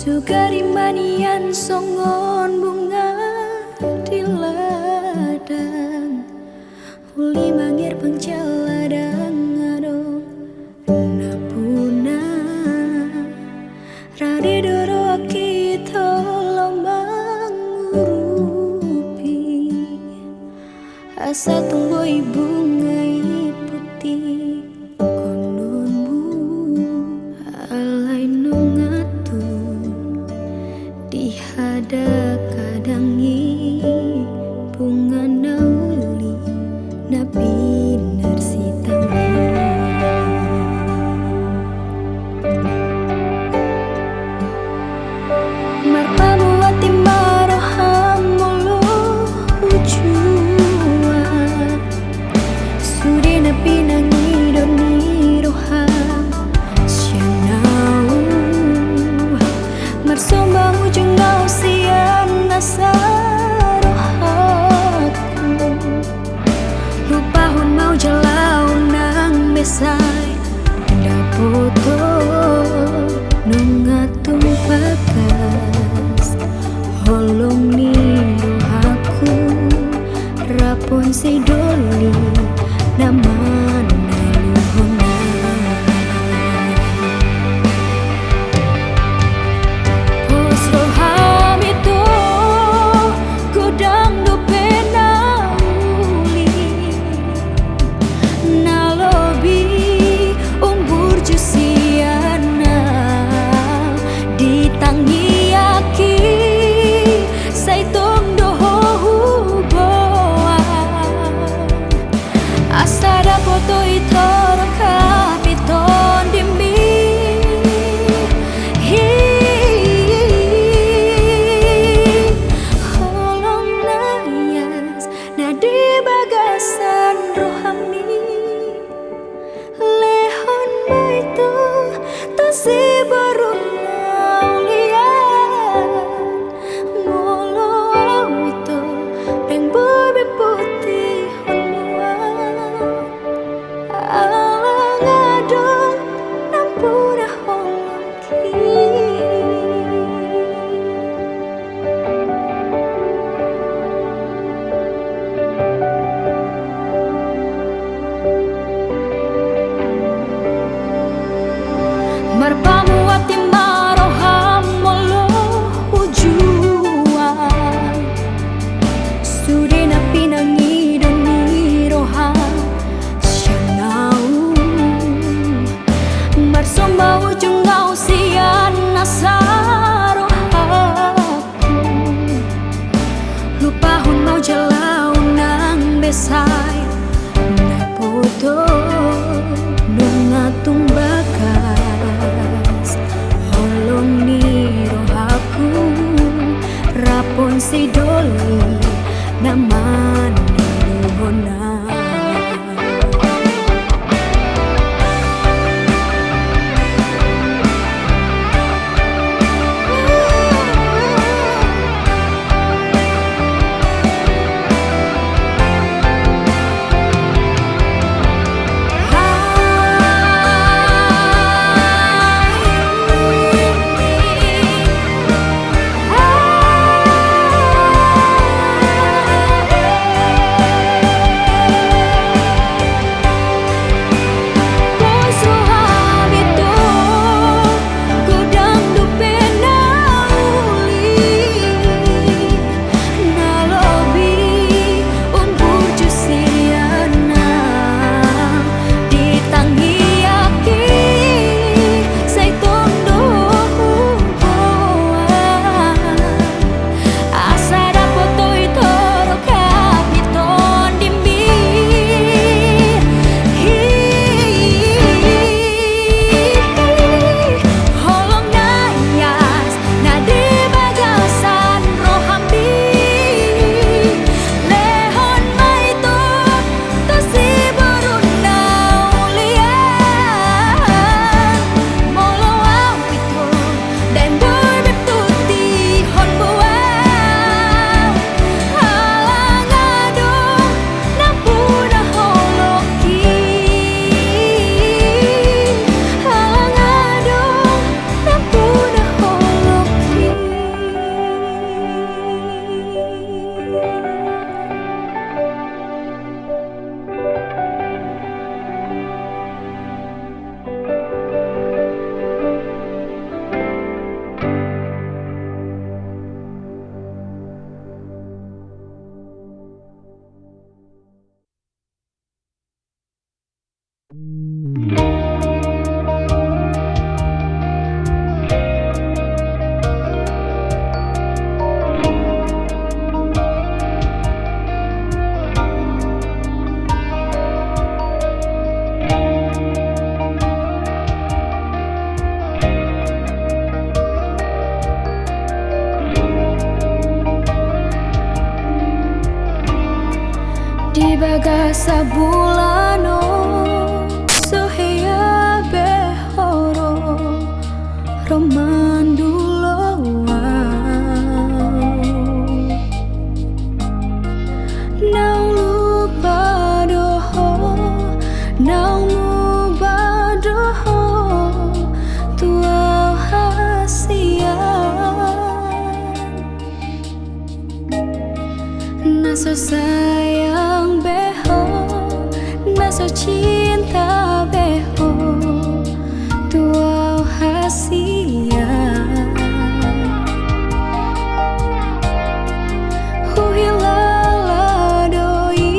Sugari manian songon bunga di ladang, uli mangir pengcaladang adong napuna rade doro kita lombang ngurupi asa tunggu ibu ngai putih kononmu alai nungatun di hada kadangi bunga nauli nabi narsitami marpamu ati maroham molo ujua sude nabi nangi doni roham sianau marsomba ujung ngau sian nasarohaku lupahun mau jalau nang besai dapoto nungatung bagas holong ni aku rapon si doli naman naluhona pos roham itu kudang do penauli nalobi umbur jusiana ditangi aki saitong doho boa asara foto itoro kapiton dimbi holong nayas nadi bagasan rohani lehon itu tasi baru naulian molo itu deng bobe putih honua alang adong nampura holong ki marpamu ati maroham molo ujuan sude na pinangi doni roham sianau marsomba ujung ngau sian nasarohaku lupahun mau jalau nang besai napoto nungatung bagas holong ni rohaku rapon si doli naman naluhona baga sa bulano soheya behoro romandulo nau lupa doho nau muba doho tua hasia naso sayang beho naso cinta beho tua hasia huhilala doi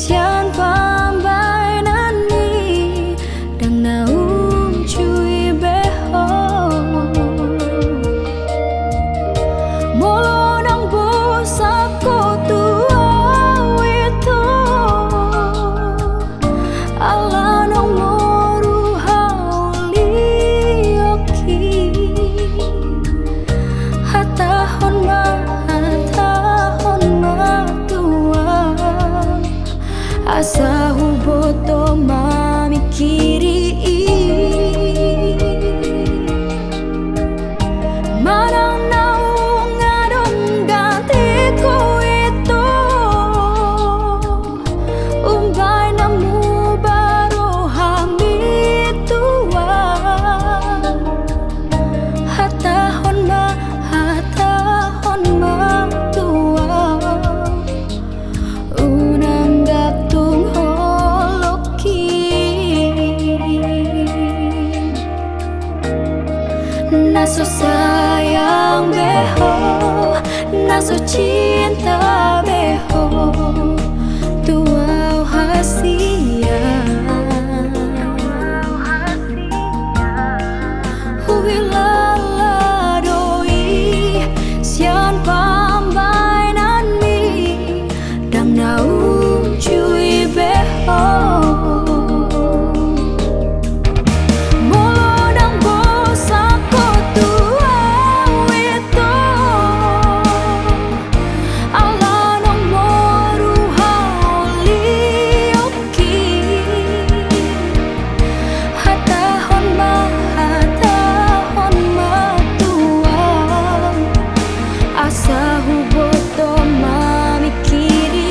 sian pambai nani dan naum cui beho molo nang bosako tua itu ala nang moru hauli oki hatahon ma tua asa huboto mamikiri marang naung ngadong gantiku itu umbay namu baru hami tua hatahon ma tua unang gatung holoki naso sayang beho naso cinta beho tua hasia huhilala doi sian pambai nani dang naum cui beho molo nang bosako tua itu ala nang moru hauli oki hatahon ma tua asa huboto mamikiri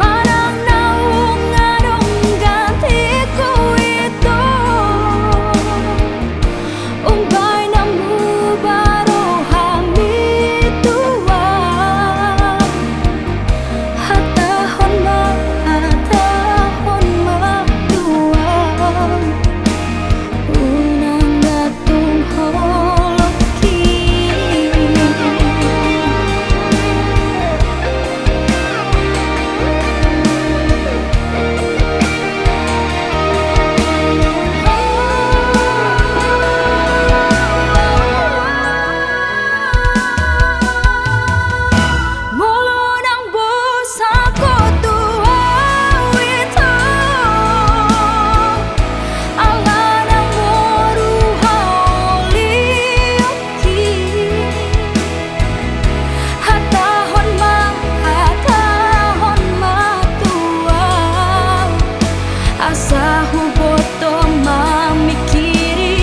marang naung ngadong gantiku itu umbay namu baru hami tua hatahon ma tua unang gatung holoki molo nang bosako tua itu ala nang moru hauli oki hatahon ma tua asa huboto mamikiri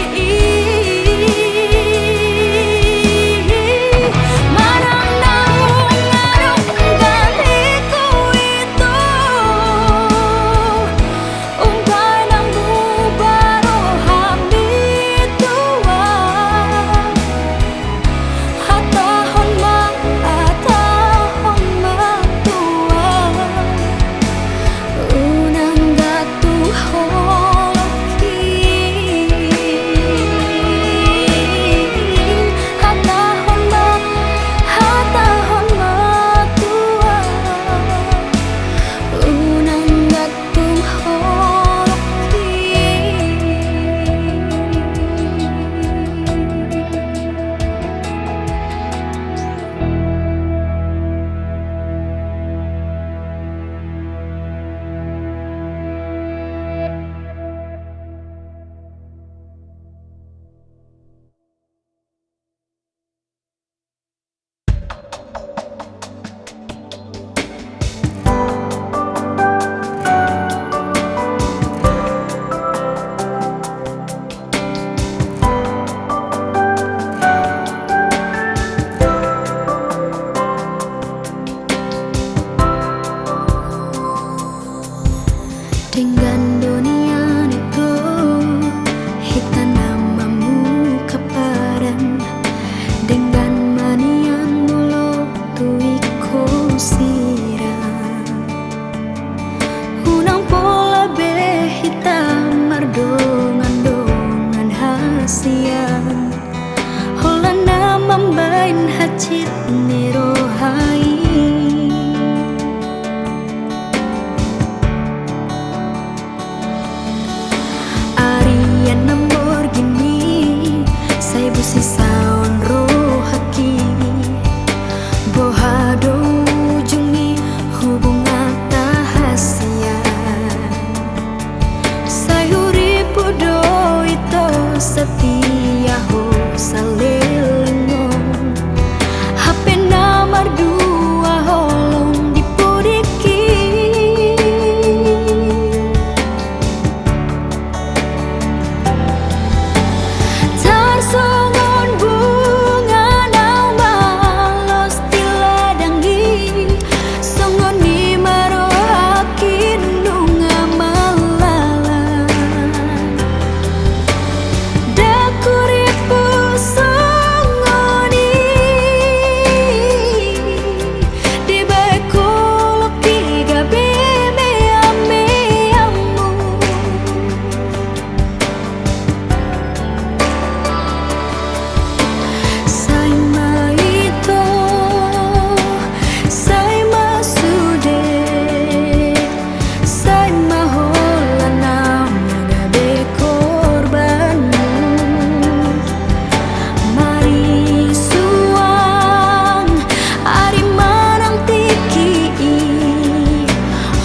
marang naung ngadong gantiku itu umbay namu baru hami tua hatahon ma tua unang gatung holoki siang holana mambain hacit nirohai Arian nomor gini saya busi saon rohaki bohado jungi hubungan tahasian sayuri pudo itu setia ho salelengong HP nomor dua holong dipudiki tarsongon bunga nau malos tiladangi songon ni marohakin nunga malala dakuripu songoni di baikolo tiga bebe ame amu Saima itu Saima sude Saima holana magabe korbanmu Mari suang ari manang tiki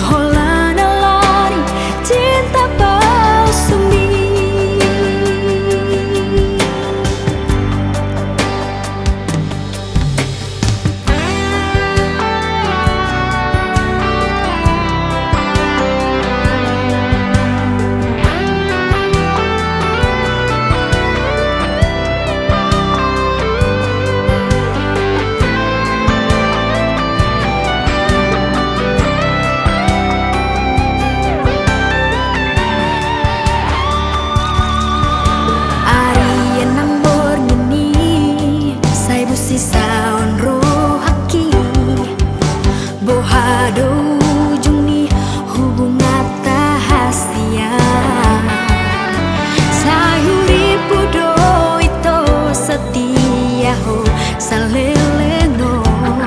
holana lari cinta palsumi Arian nombor ngini saya busi saon rohaki bohado jungi hubungan tahasian sayuri pudo itu setia ho salelengong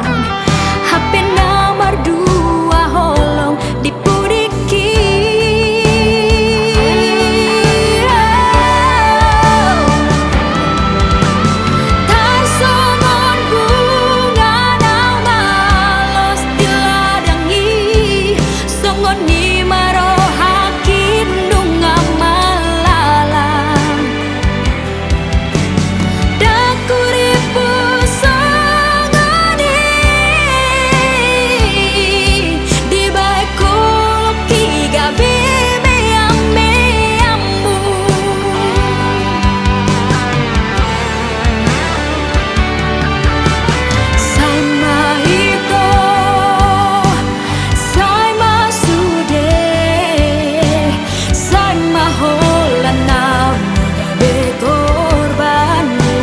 HP nomor dua holong dipudiki tarsongon bunga nau malos tiladangi songon ni marohakin nunga malalang dakuripu songoni di baikolo tiga bebe ame amu Saima itu Saima sude Saima holana magabe korbanmu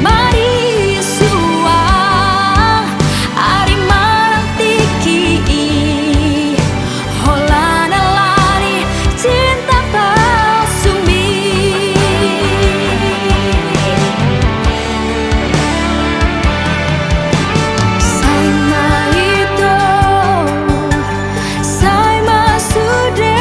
Mari suang ari marang tiki holana lari cinta palsumi Saima itu Saima sude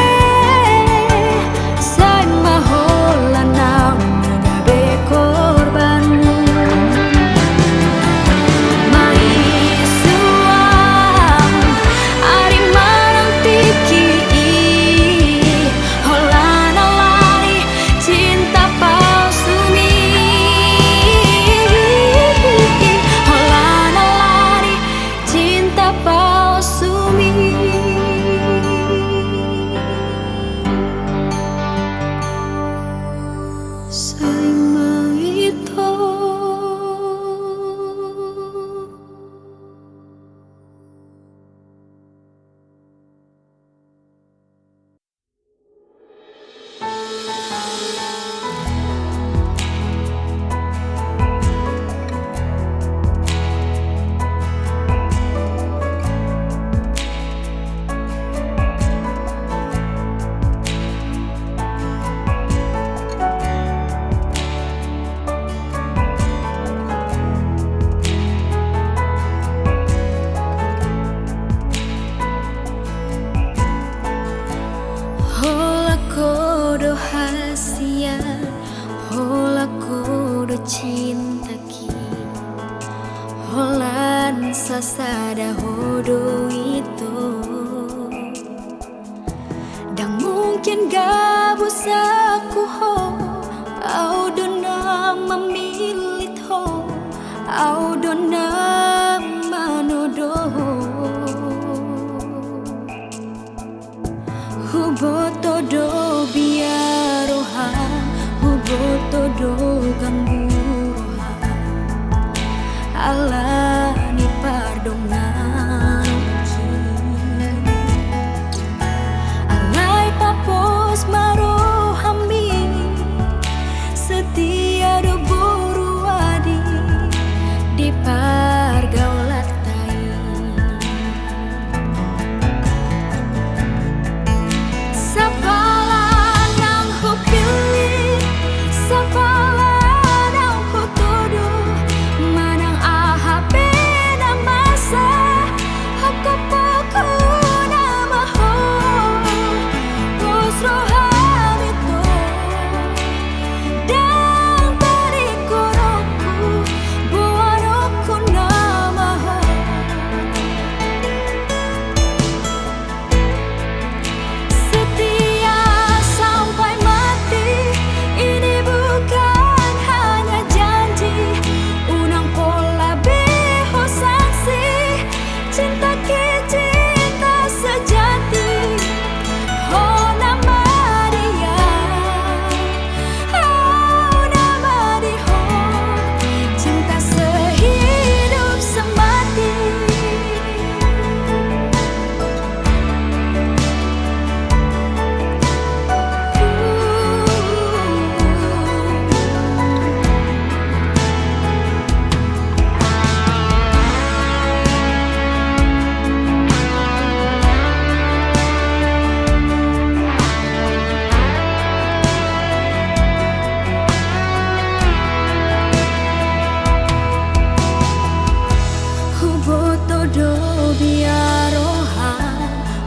Hola kodo hasia, hola kodo cinta ki, holan sasada hodo itu. Dan mungkin gak bisa ku ho, au dona memilit ho, au dona manodoh. Huboto do biarohan, huboto do ganggurohan, Allah ni pardongan alai papos marohami, setia do buruadi di pargaulat.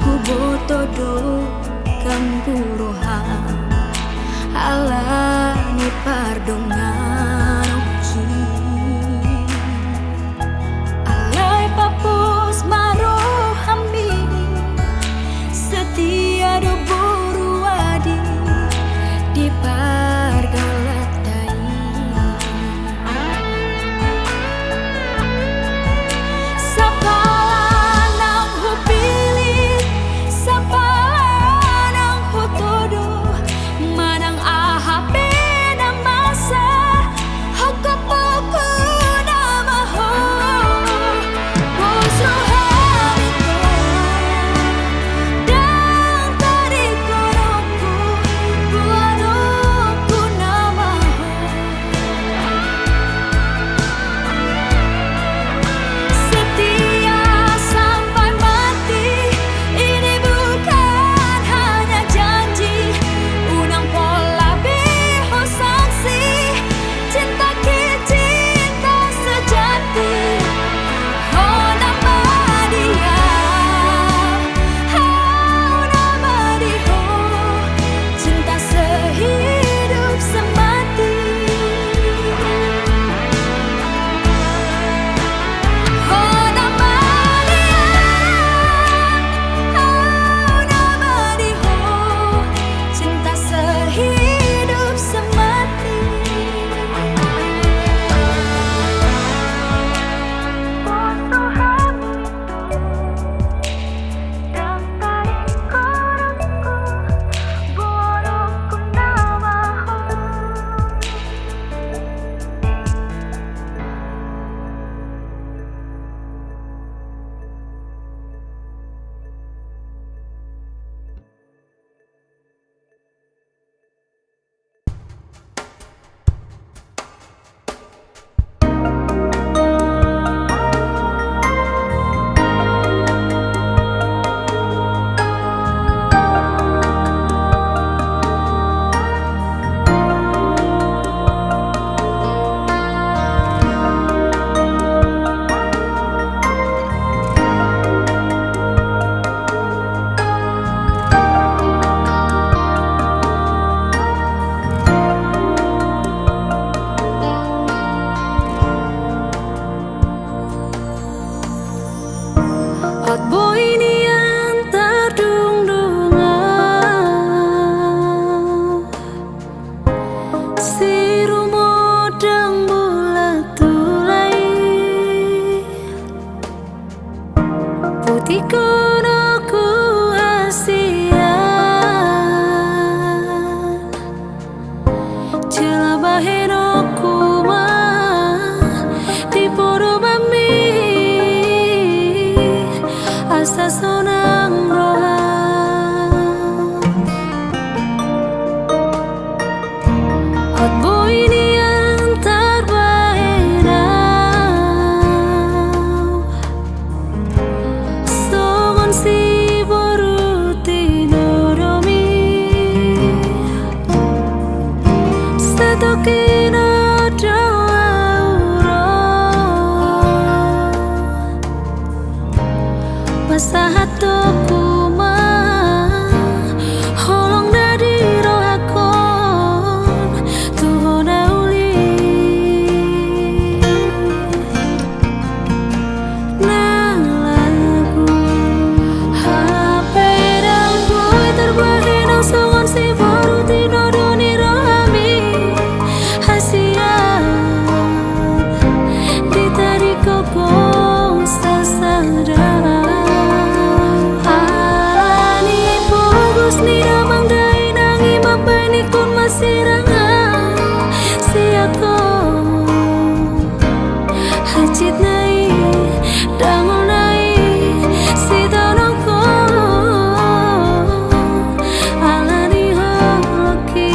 Huboto do ganggurohan, Allah ni pardongan alai papos marohami, setia do buruadi di pargalatai. Manang ahap na masa terbaheno kuma di poro bami asa sonang roha hot boy ini yang terbahena songon si masa hatiku mah holong dari roh akon Tuhan uli nang lagu HP dan boy terbahena songon si baru tino doni rohami hasian ditarik kokong sasada ni damang dai nangi mabani kun masirangan siako hajit nai dangol nai si tanong ko alani halaki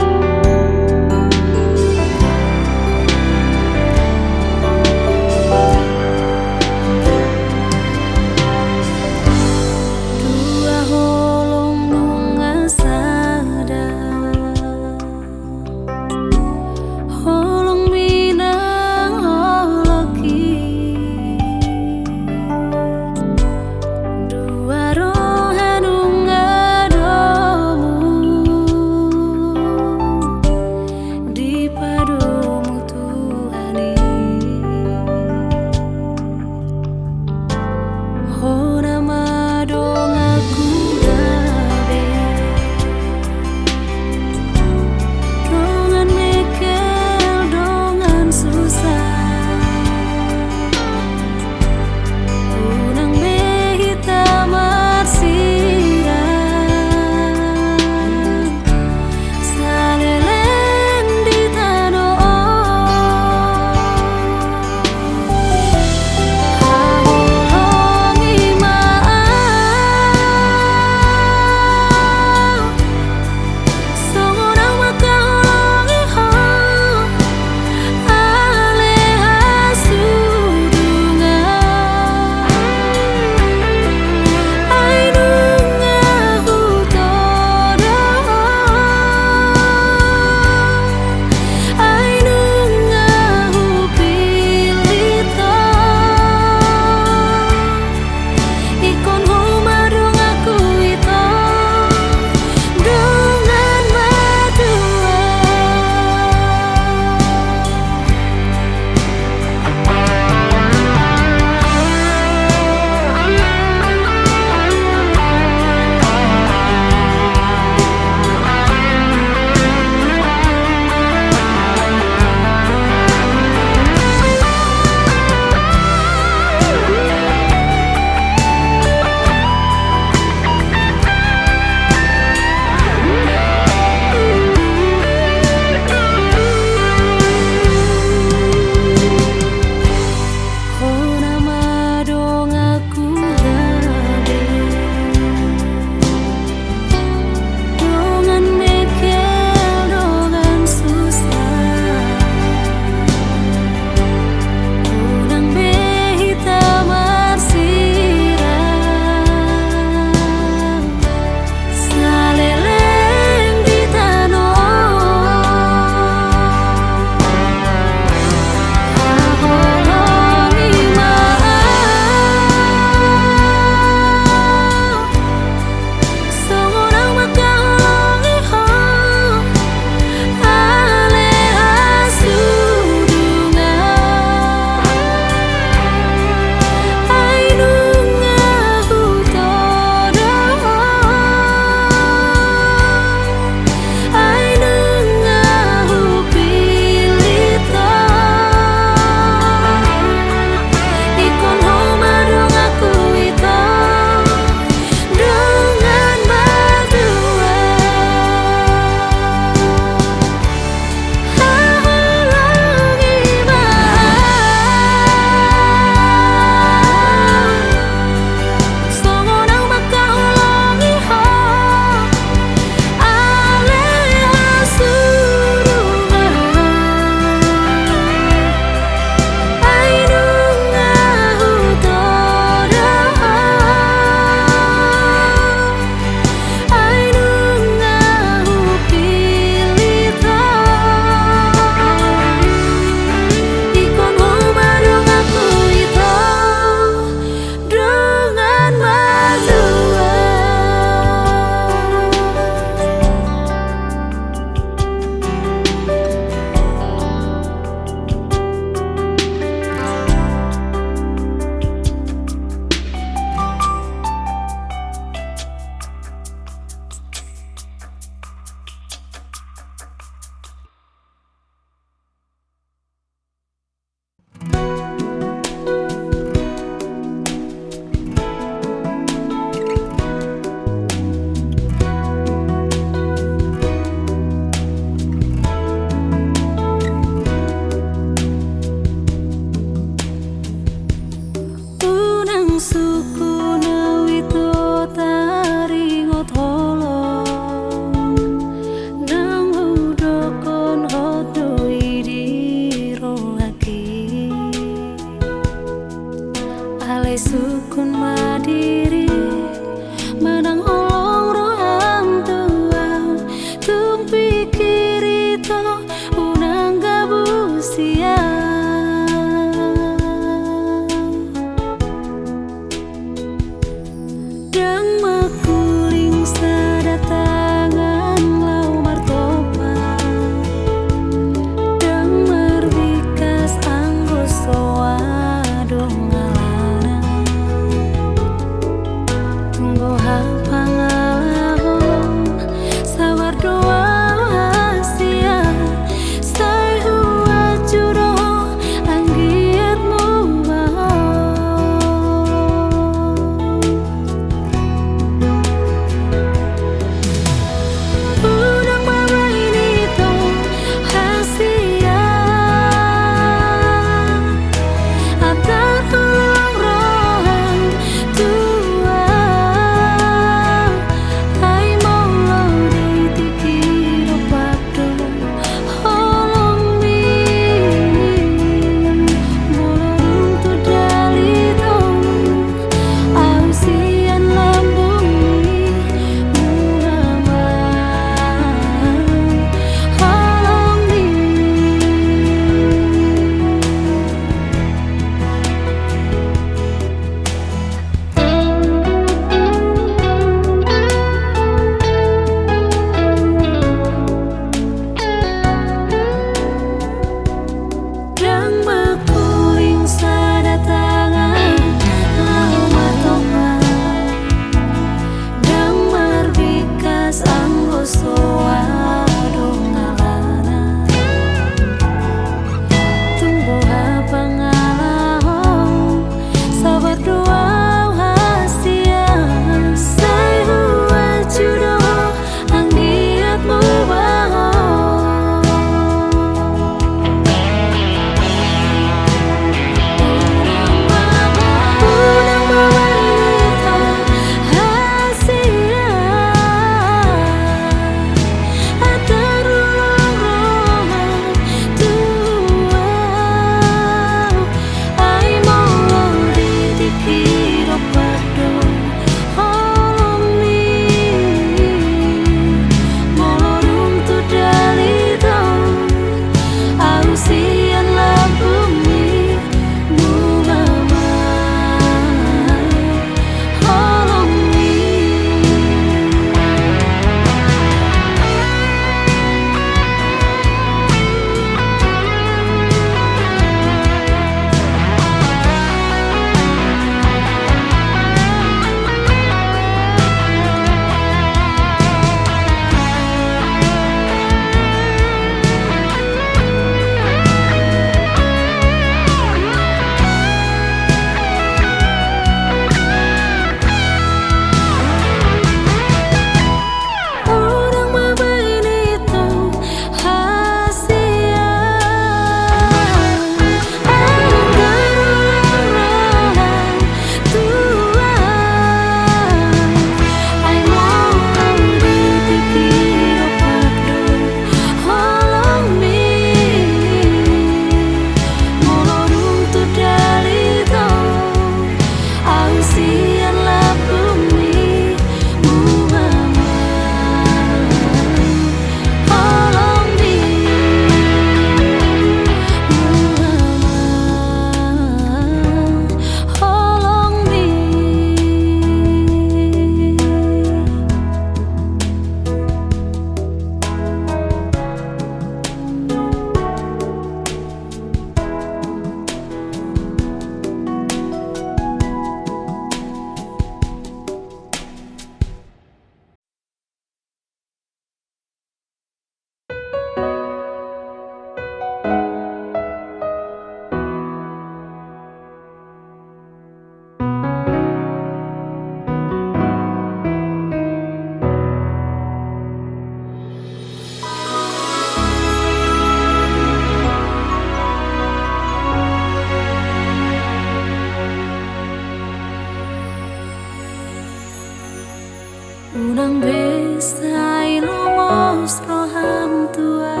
Unang besa ilomos roham tua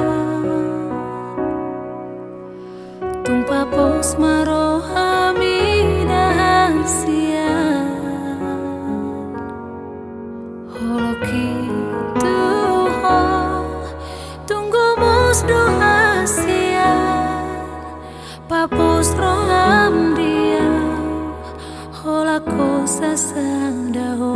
Tumpa pos marohami dahasia Holoki tuho Tunggu mus dohasia Papos roham dia Holako sasang daho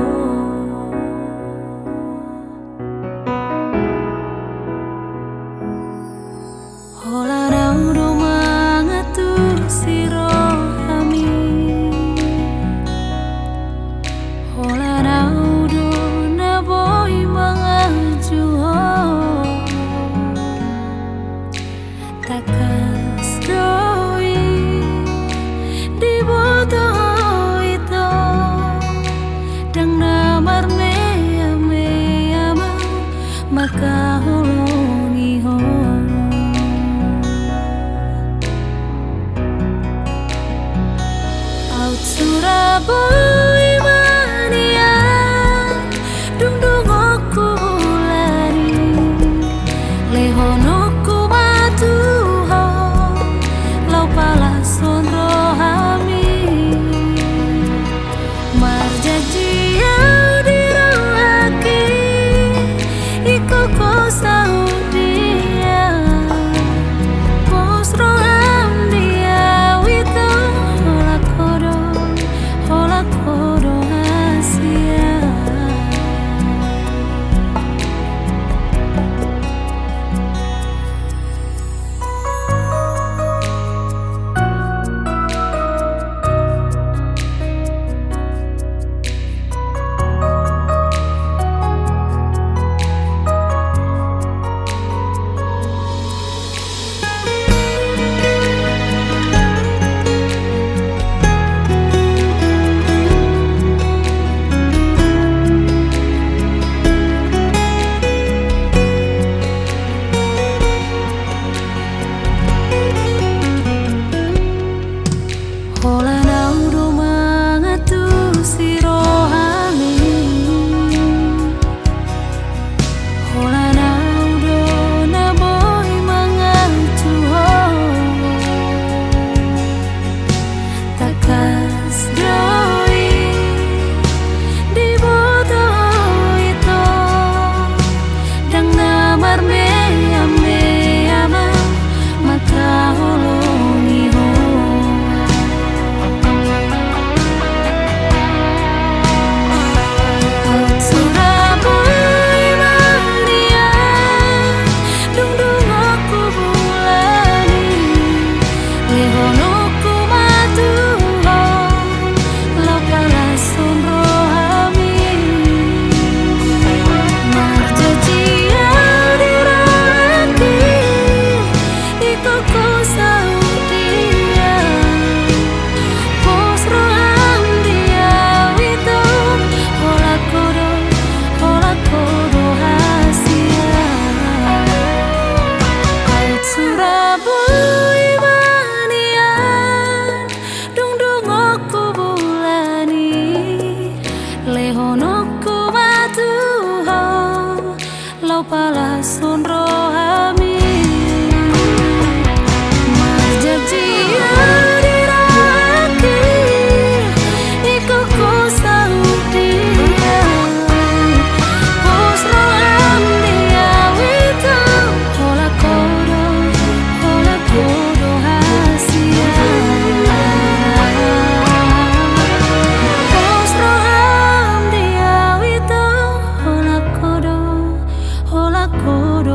Hola raudo mangatur si rohami Hola raudo na boy mangajuho Takas doi di boto ito Dang namar mea mea makahulungi ho Surabaya mania dungdungoku lari lehonoku matuho lau palason rohami marjajiau dirawaki iko kosau dia pos roham dia wito lakodo Hola hasia Hola raudo mangatur si rohami Hola raudo na boy mangajuho Takas doi di boto ito Dang namar mea mea makahulungi ho Lehonoku matuho lau palason rohami marjajiau diraki iko kosau dia pos roham dia wito hola kodo hasia Hola kodo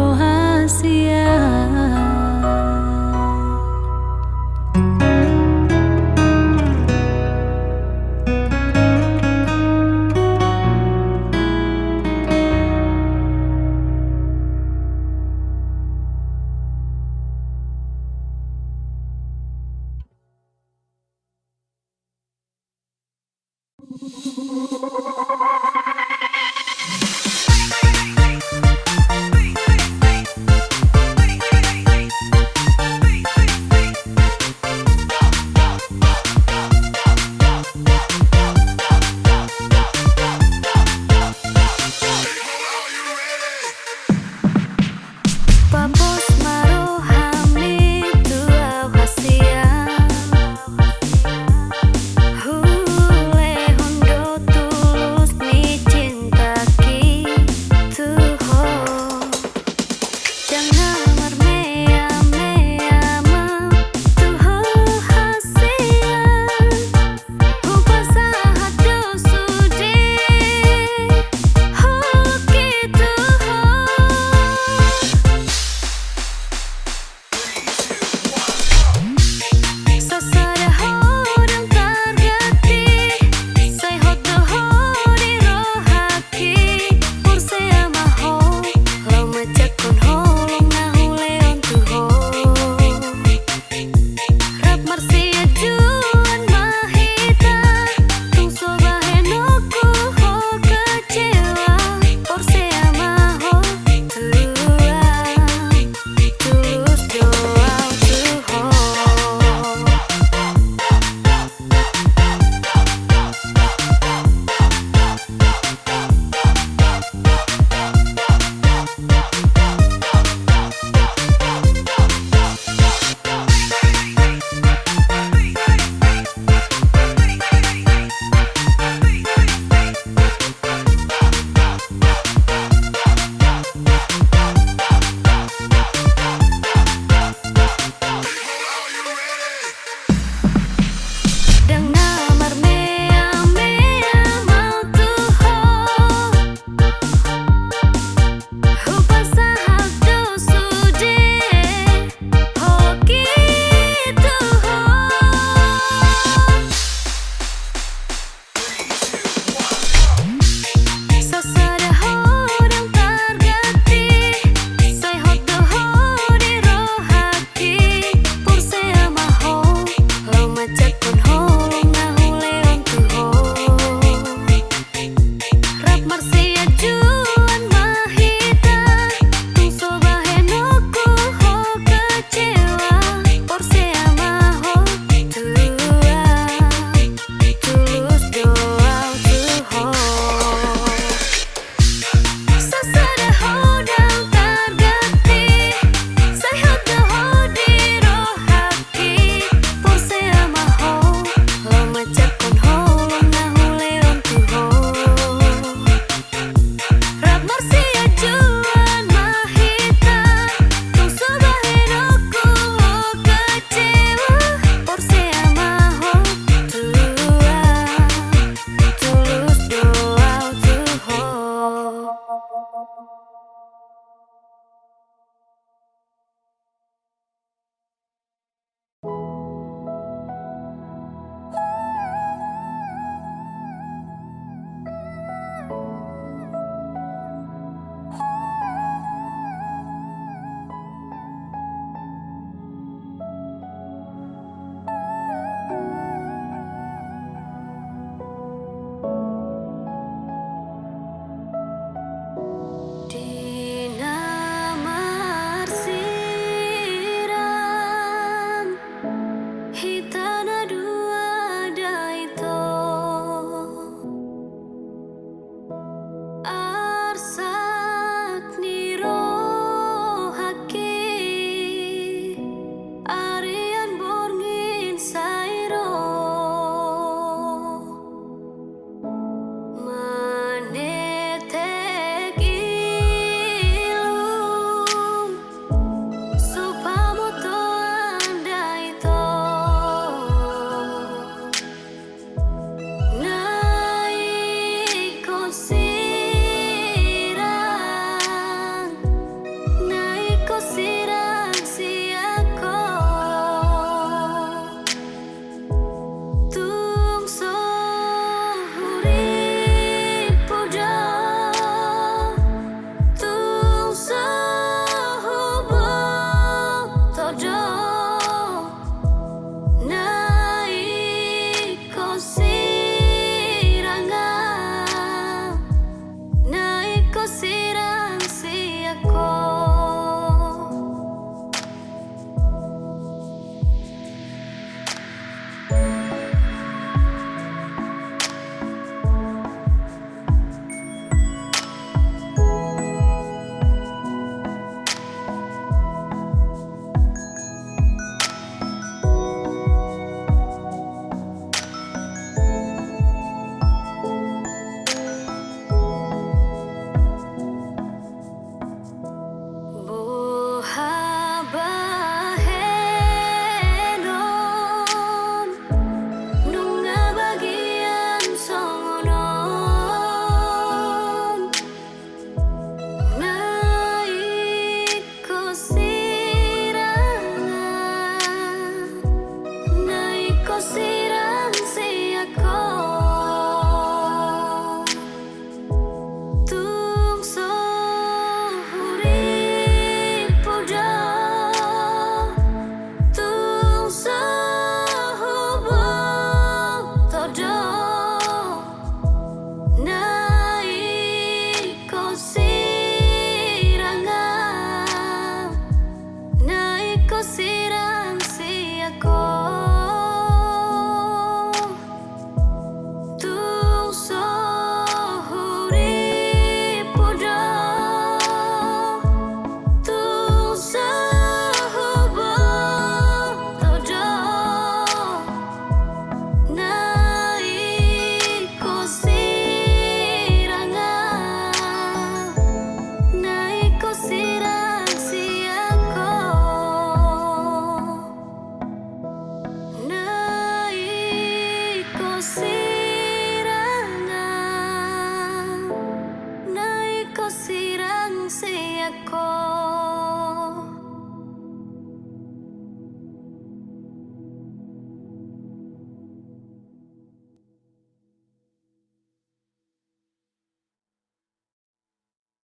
Sirang siako